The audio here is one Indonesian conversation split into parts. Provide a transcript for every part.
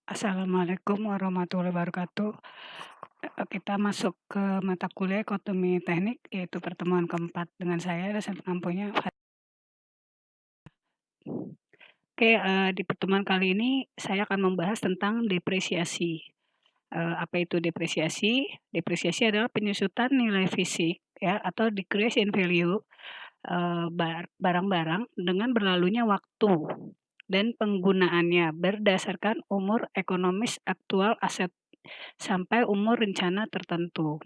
Assalamualaikum warahmatullahi wabarakatuh. Kita masuk ke mata kuliah Ekonomi Teknik, yaitu pertemuan keempat dengan saya dosen pengampunya. Oke, di pertemuan kali ini saya akan membahas tentang depresiasi. Apa itu depresiasi? Depresiasi adalah penyusutan nilai fisik ya atau decrease in value, barang-barang dengan berlalunya waktu dan penggunaannya berdasarkan umur ekonomis aktual aset sampai umur rencana tertentu.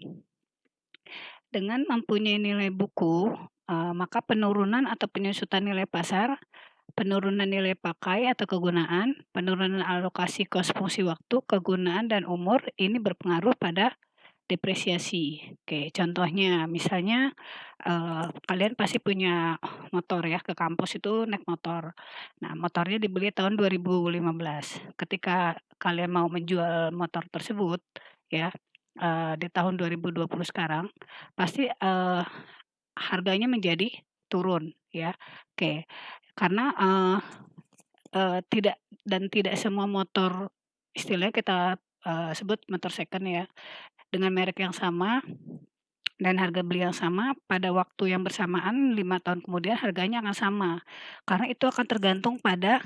Dengan mempunyai nilai buku, maka penurunan atau penyusutan nilai pasar, penurunan nilai pakai atau kegunaan, penurunan alokasi kos fungsi waktu, kegunaan, dan umur ini berpengaruh pada depresiasi. Oke, contohnya misalnya, kalian pasti punya motor ya, ke kampus itu naik motor. Nah, motornya dibeli tahun 2015. Ketika kalian mau menjual motor tersebut ya, di tahun 2020 sekarang, pasti, harganya menjadi turun ya. Oke, karena, tidak semua motor istilahnya kita, sebut motor second ya, dengan merek yang sama dan harga beli yang sama, pada waktu yang bersamaan 5 tahun kemudian harganya akan sama. Karena itu akan tergantung pada,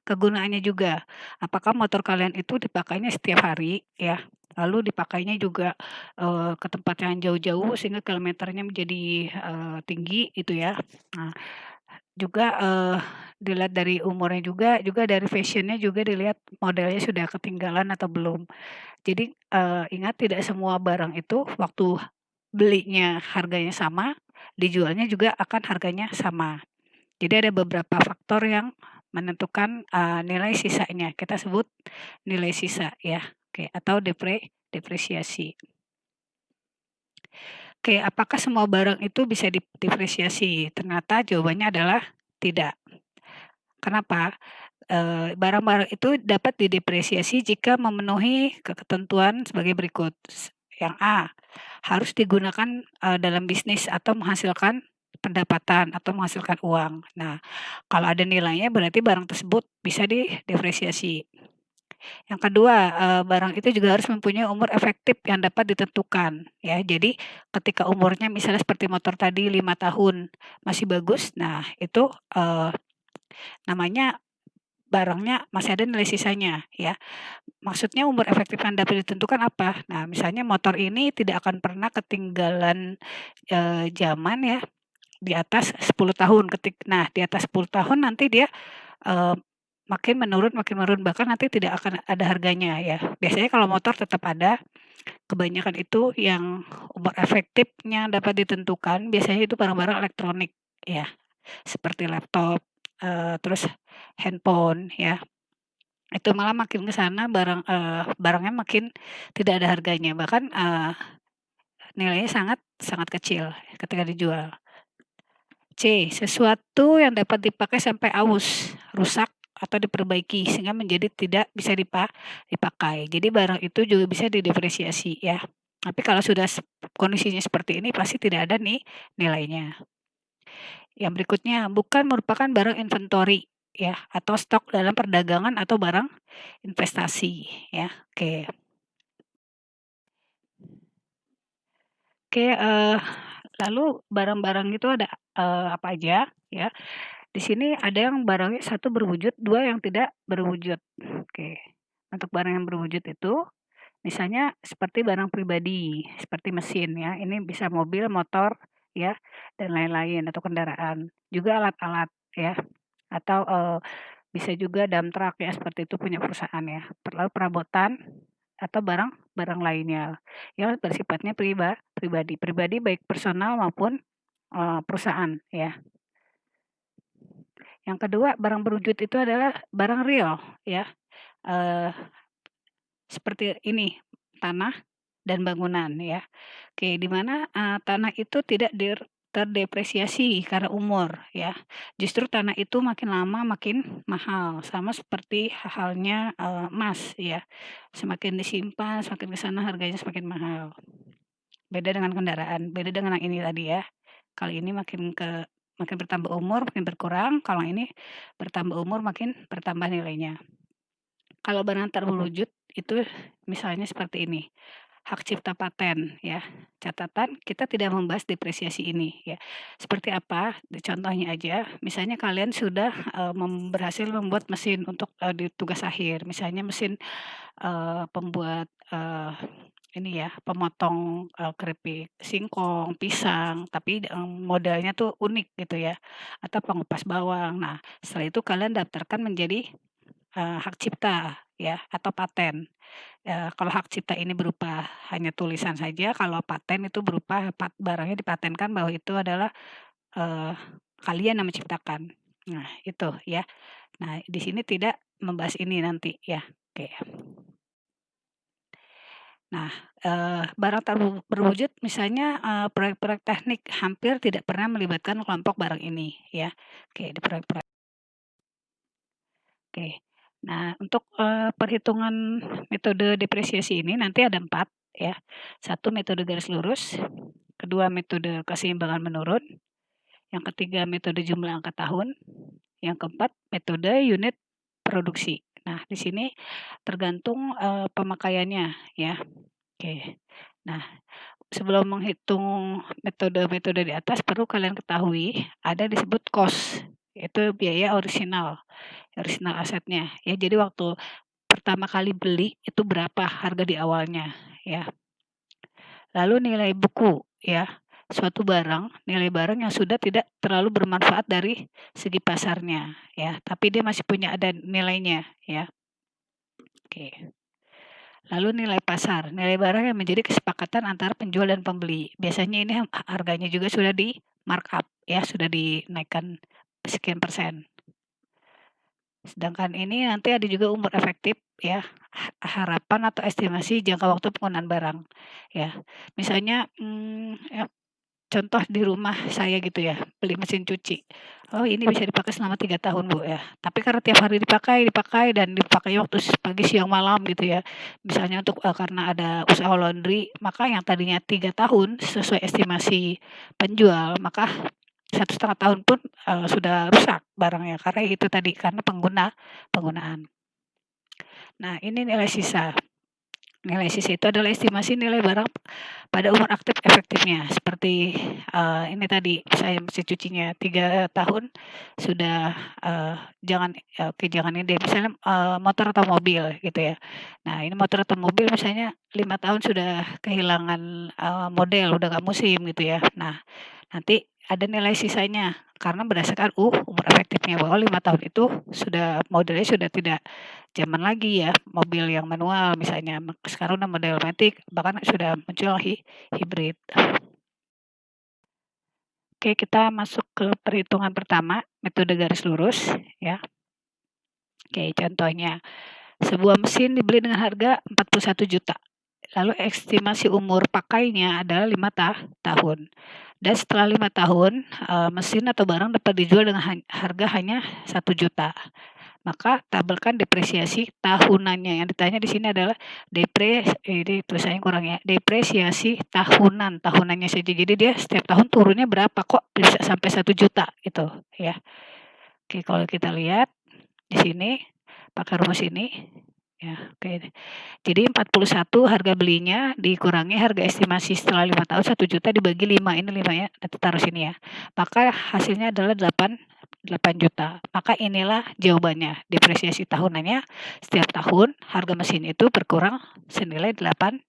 kegunaannya juga. Apakah motor kalian itu dipakainya setiap hari ya, lalu dipakainya juga, ke tempat yang jauh-jauh sehingga kilometernya menjadi, tinggi itu ya. Nah, juga, dilihat dari umurnya juga dari fashionnya juga dilihat modelnya sudah ketinggalan atau belum. Jadi, ingat tidak semua barang itu waktu belinya harganya sama, dijualnya juga akan harganya sama. Jadi ada beberapa faktor yang menentukan, nilai sisanya, kita sebut nilai sisa ya, oke, atau depresiasi. Oke, apakah semua barang itu bisa depresiasi? Ternyata jawabannya adalah tidak. Kenapa? Barang-barang itu dapat didepresiasi jika memenuhi ketentuan sebagai berikut. Yang A, harus digunakan, dalam bisnis atau menghasilkan pendapatan atau menghasilkan uang. Nah, kalau ada nilainya berarti barang tersebut bisa didepresiasi. Yang kedua, barang itu juga harus mempunyai umur efektif yang dapat ditentukan, ya. Jadi ketika umurnya misalnya seperti motor tadi 5 tahun masih bagus, nah itu, namanya barangnya masih ada nilai sisanya, ya. Maksudnya umur efektif yang dapat ditentukan apa? Nah, misalnya motor ini tidak akan pernah ketinggalan, zaman ya, di atas 10 tahun nah, di atas 10 tahun nanti dia, eee, makin menurun, bahkan nanti tidak akan ada harganya ya. Biasanya kalau motor tetap ada, kebanyakan itu yang umur efektifnya dapat ditentukan, biasanya itu barang-barang elektronik ya, seperti laptop, terus handphone ya. Itu malah makin ke sana barangnya makin tidak ada harganya, bahkan, nilainya sangat sangat kecil ketika dijual. C, sesuatu yang dapat dipakai sampai aus, rusak, atau diperbaiki sehingga menjadi tidak bisa dipakai. Jadi barang itu juga bisa didepresiasi ya. Tapi kalau sudah kondisinya seperti ini pasti tidak ada nih nilainya. Yang berikutnya, bukan merupakan barang inventory ya, atau stok dalam perdagangan atau barang investasi ya. Oke. Oke, lalu barang-barang itu ada, apa aja ya. Di sini ada yang barangnya satu berwujud, 2 yang tidak berwujud. Oke. Untuk barang yang berwujud itu misalnya seperti barang pribadi, seperti mesin ya, ini bisa mobil, motor ya, dan lain-lain atau kendaraan. Juga alat-alat ya, atau, bisa juga dump truck ya, seperti itu punya perusahaan ya. Lalu perabotan atau barang-barang lainnya yang bersifatnya pribadi. Pribadi baik personal maupun, perusahaan ya. Yang kedua, barang berwujud itu adalah barang real ya, eee, seperti ini, tanah dan bangunan ya. Oke, di mana, tanah itu tidak terdepresiasi karena umur ya. Justru tanah itu makin lama makin mahal, sama seperti halnya, emas ya. Semakin disimpan, semakin ke sana harganya semakin mahal. Beda dengan kendaraan, beda dengan yang ini tadi ya. Kali ini makin bertambah umur makin berkurang, kalau ini bertambah umur makin bertambah nilainya. Kalau barang tak berwujud itu misalnya seperti ini, hak cipta paten ya. Catatan kita tidak membahas depresiasi ini ya. Seperti apa? Contohnya aja, misalnya kalian sudah, berhasil membuat mesin untuk, di tugas akhir, misalnya mesin, pembuat, ini ya, pemotong, keripik singkong, pisang, tapi, modelnya tuh unik gitu ya, atau pengupas bawang. Nah, setelah itu kalian daftarkan menjadi, hak cipta ya, atau paten. Kalau hak cipta ini berupa hanya tulisan saja, kalau paten itu berupa barangnya dipatenkan bahwa itu adalah, eee, kalian yang menciptakan. Nah, itu ya. Nah, di sini tidak membahas ini nanti ya, oke. Nah, barang tak berwujud misalnya, proyek-proyek teknik hampir tidak pernah melibatkan kelompok barang ini ya. Oke, di proyek-proyek oke. Nah, untuk, perhitungan metode depresiasi ini nanti ada 4 ya. Satu metode garis lurus, kedua metode keseimbangan menurun, yang ketiga metode jumlah angka tahun, yang keempat metode unit produksi. Nah, di sini tergantung, pemakaiannya ya. Oke. Nah, sebelum menghitung metode-metode di atas perlu kalian ketahui ada disebut cost, itu biaya orisinal, orisinal asetnya ya. Jadi waktu pertama kali beli itu berapa harga di awalnya ya. Lalu nilai buku ya, suatu barang, nilai barang yang sudah tidak terlalu bermanfaat dari segi pasarnya ya, tapi dia masih punya ada nilainya ya. Oke. Lalu nilai pasar, nilai barang yang menjadi kesepakatan antara penjual dan pembeli. Biasanya ini harganya juga sudah di markup ya, sudah dinaikkan sekian persen. Sedangkan ini nanti ada juga umur efektif ya, harapan atau estimasi jangka waktu penggunaan barang ya. Misalnya, contoh di rumah saya gitu ya, beli mesin cuci. Oh ini bisa dipakai selama 3 tahun Bu ya, tapi karena tiap hari dipakai dipakai dan dipakai waktu pagi, siang, malam gitu ya. Misalnya untuk, karena ada usaha laundry, maka yang tadinya 3 tahun sesuai estimasi penjual, maka 1,5 tahun pun, sudah rusak barangnya karena itu tadi, karena penggunaan. Nah ini nilai sisa. Nilai sisa itu adalah estimasi nilai barang pada umur aktif efektifnya. Seperti, ini tadi saya mesin cucinya 3 tahun sudah, oke jangan ini deh, misalnya, motor atau mobil gitu ya. Nah ini motor atau mobil misalnya 5 tahun sudah kehilangan, model, udah nggak musim gitu ya. Nah nanti ada nilai sisanya karena berdasarkan, umur efektifnya bahwa 5 tahun itu sudah modelnya sudah tidak zaman lagi ya, mobil yang manual misalnya, sekarang udah model matic, bahkan sudah muncul hibrid. Oke, kita masuk ke perhitungan pertama, metode garis lurus ya. Oke, contohnya, sebuah mesin dibeli dengan harga 41 juta. Lalu estimasi umur pakainya adalah 5 tahun. Dan setelah 5 tahun, mesin atau barang dapat dijual dengan harga hanya 1 juta. Maka tabelkan depresiasi tahunannya. Yang ditanya di sini adalah ini tulisannya kurang ya, depresiasi tahunan, tahunannya saja. Jadi dia setiap tahun turunnya berapa kok bisa sampai 1 juta gitu ya. Oke, kalau kita lihat di sini pakai rumus ini ya, oke. Jadi 41 harga belinya dikurangi harga estimasi setelah 5 tahun 1 juta dibagi 5, ini 5 ya, nanti taruh sini ya. Maka hasilnya adalah 8 juta. Maka inilah jawabannya, depresiasi tahunannya setiap tahun harga mesin itu berkurang senilai 8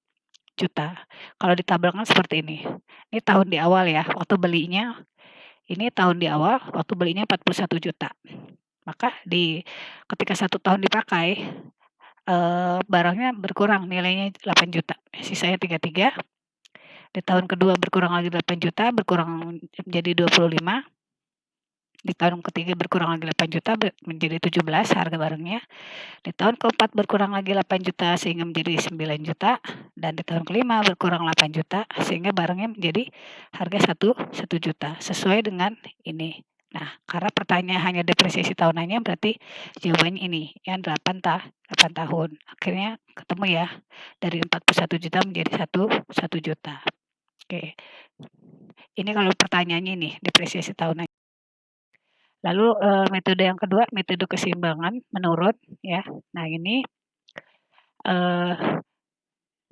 juta. Kalau ditabelkan seperti ini. Ini tahun di awal ya, waktu belinya, ini tahun di awal waktu belinya 41 juta. Maka ketika 1 tahun dipakai, barangnya berkurang nilainya 8 juta, sisanya 33. Di tahun kedua berkurang lagi 8 juta, berkurang menjadi 25. Di tahun ketiga berkurang lagi 8 juta menjadi 17 harga barangnya. Di tahun keempat berkurang lagi 8 juta sehingga menjadi 9 juta. Dan di tahun kelima berkurang 8 juta sehingga barangnya menjadi harga 1 juta. Sesuai dengan ini. Nah, karena pertanyaan hanya depresiasi tahunannya berarti jawabannya ini, yang 8 tahun. Akhirnya ketemu ya, dari 41 juta menjadi 1 juta. Oke. Ini kalau pertanyaannya ini, depresiasi tahunan. Lalu, metode yang kedua, metode keseimbangan menurun ya. Nah ini eee,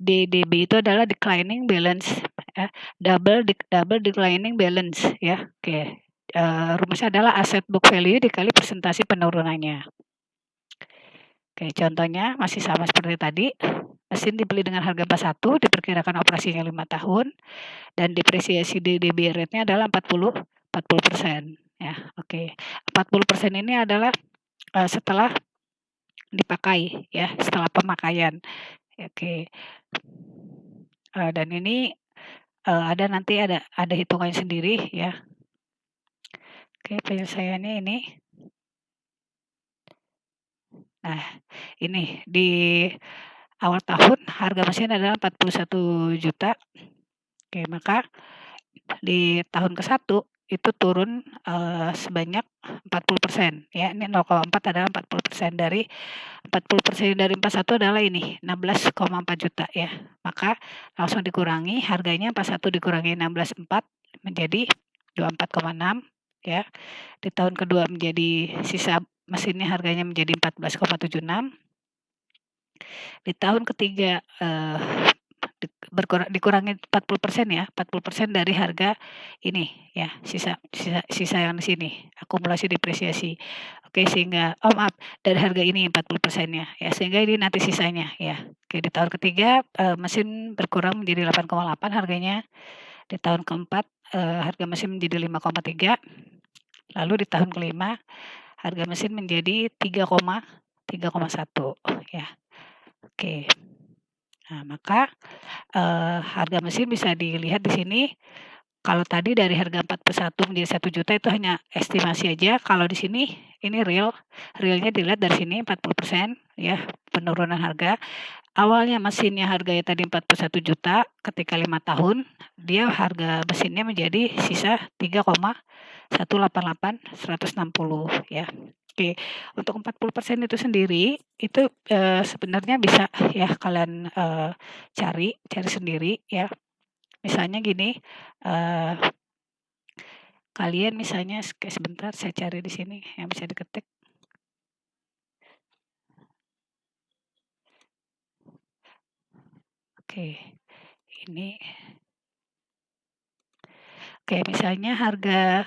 DDB itu adalah declining balance ya, double declining balance ya, oke. Rumusnya adalah aset book value dikali persentase penurunannya. Oke, contohnya masih sama seperti tadi, mesin dibeli dengan harga 41, diperkirakan operasinya 5 tahun, dan depresiasi DDB rate-nya adalah 40% ya, oke. 40% ini adalah, setelah dipakai ya, setelah pemakaian, oke. Dan ini, nanti ada hitungannya sendiri ya. Oke, penyelesaiannya ini. Nah, ini di awal tahun harga mesin adalah 41 juta. Oke, maka di tahun ke-1 itu turun, sebanyak 40% ya, ini 0,4 adalah 40% dari 40% dari 41 adalah ini 16,4 juta ya. Maka langsung dikurangi harganya 41 dikurangi 16,4 menjadi 24,6 ya. Di tahun kedua menjadi sisa mesinnya harganya menjadi 14,76. Di tahun ketiga dikurangi 40% ya, 40% dari harga ini ya, sisa yang di sini, akumulasi depresiasi. Oke, sehingga maaf, dari harga ini 40%-nya ya, sehingga ini nanti sisanya ya. Oke, di tahun ketiga mesin berkurang menjadi 8,8 harganya. Di tahun keempat harga mesin menjadi 5,3. Lalu di tahun kelima harga mesin menjadi 3,1 ya. Oke. Nah, maka harga mesin bisa dilihat di sini. Kalau tadi dari harga 41 menjadi 1 juta itu hanya estimasi aja. Kalau di sini ini realnya dilihat dari sini 40% ya, penurunan harga. Awalnya mesinnya harganya tadi 41 juta, ketika 5 tahun dia harga mesinnya menjadi sisa 3,188 ya. Oke, untuk 40% itu sendiri itu sebenarnya bisa ya kalian cari sendiri ya. Misalnya gini, kalian misalnya sebentar saya cari di sini yang bisa diketik. Oke, ini. Oke, misalnya harga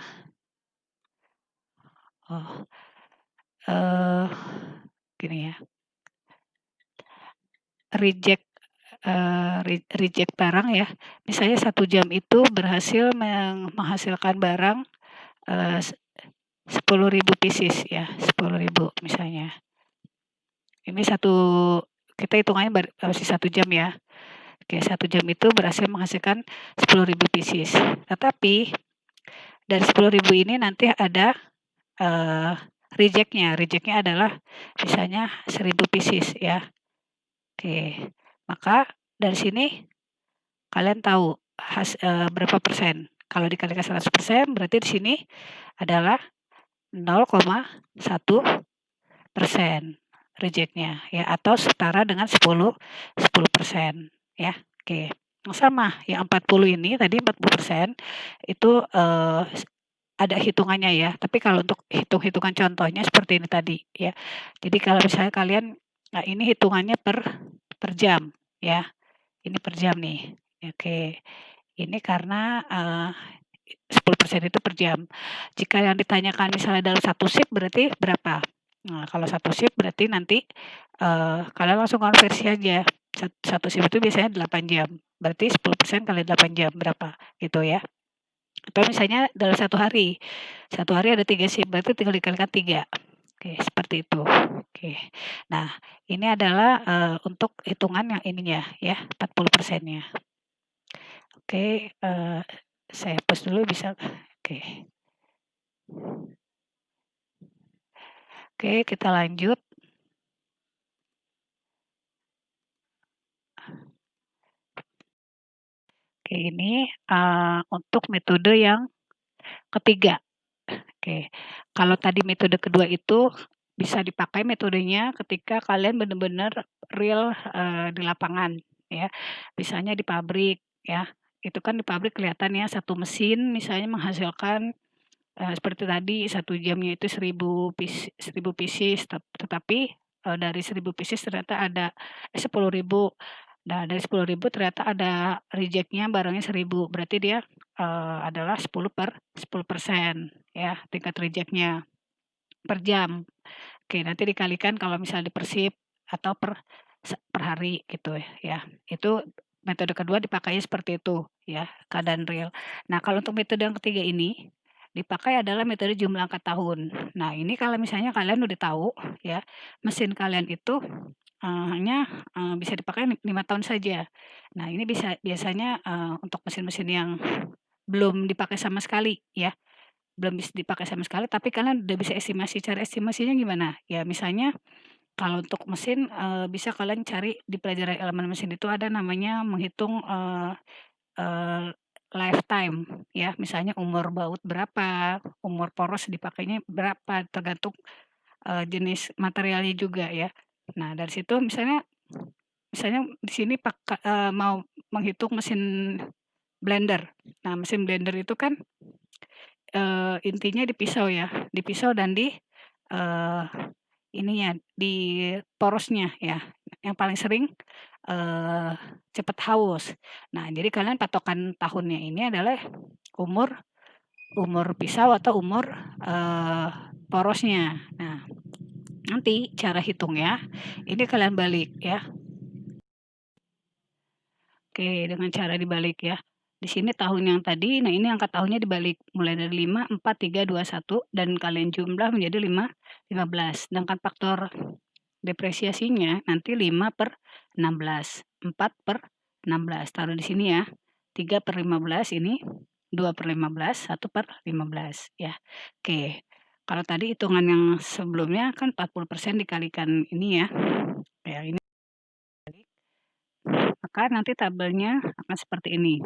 gini ya. Reject barang ya. Misalnya 1 jam itu berhasil menghasilkan barang 10.000 pieces ya, 10.000 misalnya. Ini kita hitungannya masih 1 jam ya. Oke, 1 jam itu berhasil menghasilkan 10.000 pieces. Tetapi dari 10.000 ini nanti ada reject-nya. Reject-nya adalah misalnya 1.000 pieces ya. Oke, maka dari sini kalian tahu berapa persen. Kalau dikalikan 100% berarti di sini adalah 0,1% reject-nya ya, atau setara dengan 10% ya. Oke. Yang sama, yang 40 ini tadi 40% itu ada hitungannya ya. Tapi kalau untuk hitung-hitungan contohnya seperti ini tadi ya. Jadi kalau misalnya kalian, nah ini hitungannya per jam ya. Ini per jam nih. Oke. Ini karena 10% itu per jam. Jika yang ditanyakan misalnya dalam 1 shift berarti berapa? Nah, kalau 1 shift berarti nanti kalian langsung konversi aja. 1 shift itu biasanya 8 jam. Berarti 10% kali 8 jam berapa gitu ya. Atau misalnya dalam 1 hari. 1 hari ada 3 shift berarti tinggal dikalikan 3. Oke, seperti itu. Oke. Nah, ini adalah untuk hitungan yang ininya ya, 40%-nya. Oke, saya pause dulu bisa? Oke. Oke, kita lanjut. Oke, ini untuk metode yang ketiga. Oke, kalau tadi metode kedua itu bisa dipakai metodenya ketika kalian benar-benar real di lapangan ya. Misalnya di pabrik ya. Itu kan di pabrik kelihatan ya, satu mesin misalnya menghasilkan seperti tadi 1 jamnya itu 1.000 pieces, tetapi dari 1.000 pieces ternyata ada 10.000. Nah, dari 10.000 ternyata ada reject-nya barangnya 1.000, berarti dia, adalah 10% ya, tingkat reject-nya per jam. Oke, nanti dikalikan kalau misalnya di atau per hari gitu ya. Itu metode kedua dipakainya seperti itu ya, keadaan real. Nah, kalau untuk metode yang ketiga ini, dipakai adalah metode jumlah angka tahun. Nah, ini kalau misalnya kalian udah tahu ya, mesin kalian itu, hanya, bisa dipakai 5 tahun saja. Nah, ini biasanya, untuk mesin-mesin yang belum dipakai sama sekali ya, belum bisa dipakai sama sekali, tapi kalian udah bisa estimasi. Cara estimasinya gimana? Ya misalnya kalau untuk mesin, bisa kalian cari di pelajaran elemen mesin itu ada namanya menghitung, eee, lifetime ya, misalnya umur baut berapa, umur poros dipakainya berapa, tergantung, jenis materialnya juga ya. Nah dari situ misalnya misalnya di sini mau menghitung mesin blender. Nah mesin blender itu kan intinya di pisau ya, di pisau dan di, eee, ininya, di porosnya ya, yang paling sering, eee, cepet haus. Nah, jadi kalian patokan tahunnya ini adalah umur umur pisau atau umur, eee, porosnya. Nah, nanti cara hitungnya, ini kalian balik ya. Oke, dengan cara dibalik ya. Di sini tahun yang tadi, nah ini angka tahunnya dibalik, mulai dari 5, 4, 3, 2, 1, dan kalian jumlah menjadi 15. Sedangkan faktor depresiasinya nanti 5/16, 4/16, taruh di sini ya. 3/15 ini, 2/15, 1/15 ya. Oke, kalau tadi hitungan yang sebelumnya kan 40% dikalikan ini ya. Ya ini, maka nanti tabelnya akan seperti ini.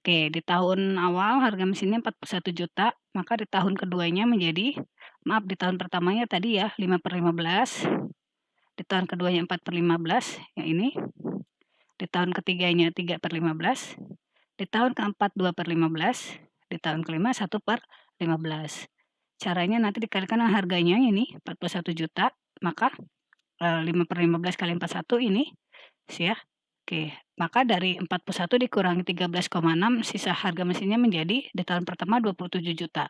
Oke, di tahun awal harga mesinnya 41 juta, maka di tahun keduanya di tahun pertamanya tadi ya 5/15, di tahun keduanya 4/15, yang ini, di tahun ketiganya 3/15, di tahun keempat 2/15, di tahun kelima 1/15. Caranya nanti dikalikan dengan harganya ini 41 juta, maka 5/15 kali 41 ini, ya. Oke, maka dari 41 dikurangi 13,6, sisa harga mesinnya menjadi di tahun pertama 27 juta.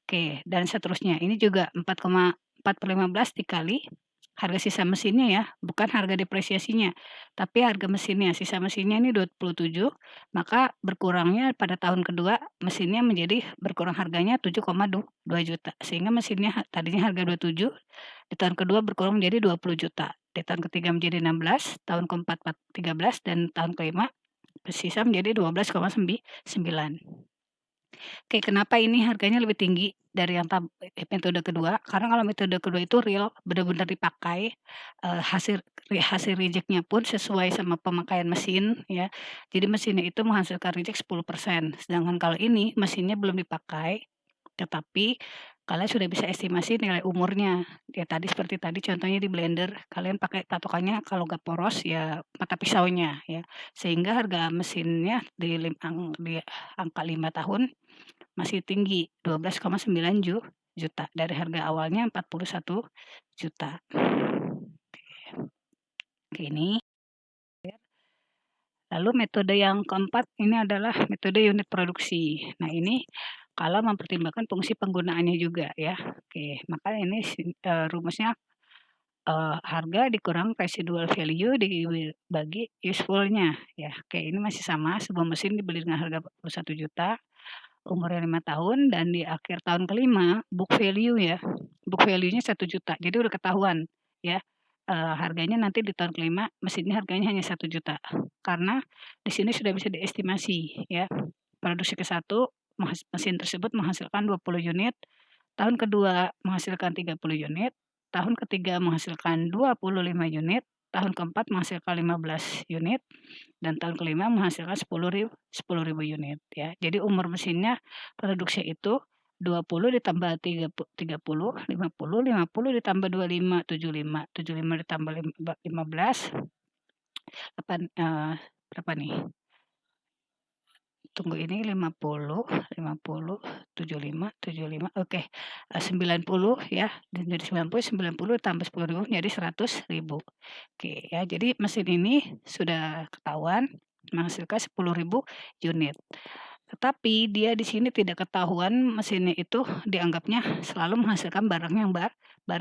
Oke, dan seterusnya. Ini juga 4,4/15 dikali harga sisa mesinnya ya, bukan harga depresiasinya, tapi harga mesinnya. Sisa mesinnya ini 27, maka berkurangnya pada tahun kedua mesinnya menjadi berkurang harganya 7,2 juta. Sehingga mesinnya tadinya harga 27, di tahun kedua berkurang menjadi 20 juta. Di tahun ketiga menjadi 16, tahun keempat 13, dan tahun kelima bersisa menjadi 12,9. Oke, kenapa ini harganya lebih tinggi dari yang metode kedua? Karena kalau metode kedua itu real, benar-benar dipakai, hasil hasil reject-nya pun sesuai sama pemakaian mesin ya. Jadi mesinnya itu menghasilkan reject 10%, sedangkan kalau ini mesinnya belum dipakai, tetapi kalian sudah bisa estimasi nilai umurnya. Ya tadi seperti tadi contohnya di blender, kalian pakai patokannya kalau nggak poros ya mata pisaunya ya. Sehingga harga mesinnya di angka 5 tahun masih tinggi, 12,9 juta dari harga awalnya 41 juta. Oke, ini. Lalu metode yang keempat ini adalah metode unit produksi. Nah, ini kalau mempertimbangkan fungsi penggunaannya juga ya. Oke, maka ini rumusnya, harga dikurang residual value dibagi useful-nya ya. Oke, ini masih sama, sebuah mesin dibeli dengan harga 41 juta, umurnya 5 tahun, dan di akhir tahun kelima book value ya, book value-nya 1 juta. Jadi udah ketahuan ya, harganya nanti di tahun kelima mesinnya harganya hanya 1 juta. Karena di sini sudah bisa diestimasi ya, produksi ke-1 mesin tersebut menghasilkan 20 unit, tahun kedua menghasilkan 30 unit, tahun ketiga menghasilkan 25 unit, tahun keempat menghasilkan 15 unit, dan tahun kelima menghasilkan 10.000 unit ya. Jadi umur mesinnya produksi itu 20 ditambah 30, 50, 50 ditambah 25, 75, 75 ditambah 15, berapa nih? tunggu ini 50, 50, 75, oke, 90 ya, dan jadi 90 tambah 10.000 menjadi 100.000. Oke ya, jadi mesin ini sudah ketahuan menghasilkan 10.000 unit. Tetapi dia di sini tidak ketahuan mesinnya itu dianggapnya selalu menghasilkan barang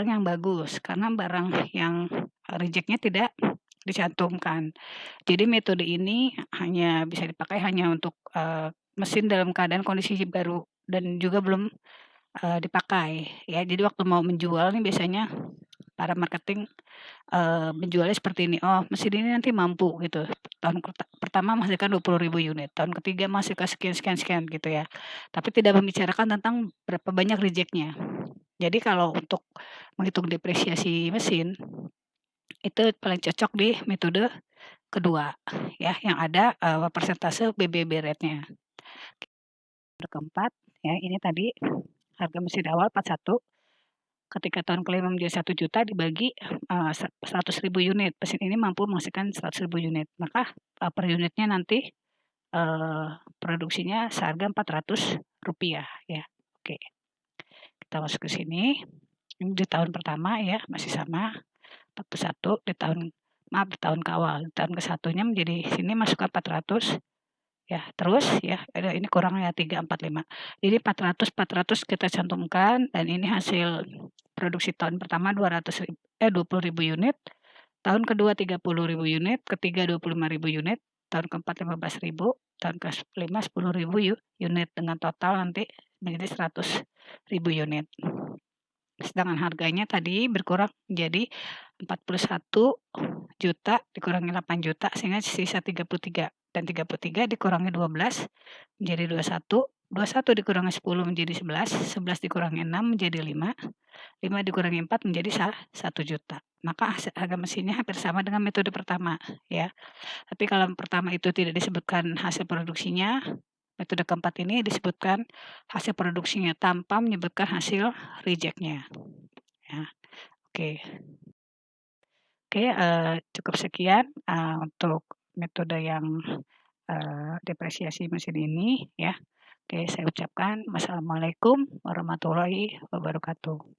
yang bagus, karena barang yang reject-nya tidak dicantumkan. Jadi metode ini bisa dipakai hanya untuk, mesin dalam keadaan kondisi baru dan juga belum, dipakai ya. Jadi waktu mau menjual nih biasanya para marketing, menjualnya seperti ini, "Oh, mesin ini nanti mampu," gitu, tahun pertama menghasilkan 20.000 unit, tahun ketiga menghasilkan sekian sekian sekian gitu ya. Tapi tidak membicarakan tentang berapa banyak reject-nya. Jadi kalau untuk menghitung depresiasi mesin, itu paling cocok di metode kedua ya, yang ada, persentase BBB rate-nya. Keempat ya, ini tadi harga mesin awal 41, ketika tahun kelima menjadi 1.000.000 dibagi, 100.000 unit, mesin ini mampu menghasilkan 100.000 unit, maka, per unitnya nanti, produksinya seharga Rp400 ya. Oke, kita masuk ke sini, ini di tahun pertama ya, masih sama 41, di tahun ke-awal, di tahun ke-1-nya menjadi sini masukkan 400 ya, terus ya, ini kurangnya 3, 4, 5. Jadi 400 kita cantumkan dan ini hasil produksi tahun pertama 20.000 unit, tahun kedua 30.000 unit, ketiga 25.000 unit, tahun keempat 15.000, tahun kelima 10.000 unit dengan total nanti menjadi 100.000 unit. Sedangkan harganya tadi berkurang menjadi 41.000.000 dikurangi 8.000.000 sehingga sisa 33, dan 33 dikurangi 12 menjadi 21, 21 dikurangi 10 menjadi 11, 11 dikurangi 6 menjadi 5, 5 dikurangi 4 menjadi 1.000.000. Maka harga mesinnya hampir sama dengan metode pertama ya. Tapi kalau pertama itu tidak disebutkan hasil produksinya, metode keempat ini disebutkan hasil produksinya tanpa menyebutkan hasil reject-nya. Ya, oke. Oke, cukup sekian, untuk metode yang, depresiasi mesin ini ya. Oke, saya ucapkan wassalamualaikum warahmatullahi wabarakatuh.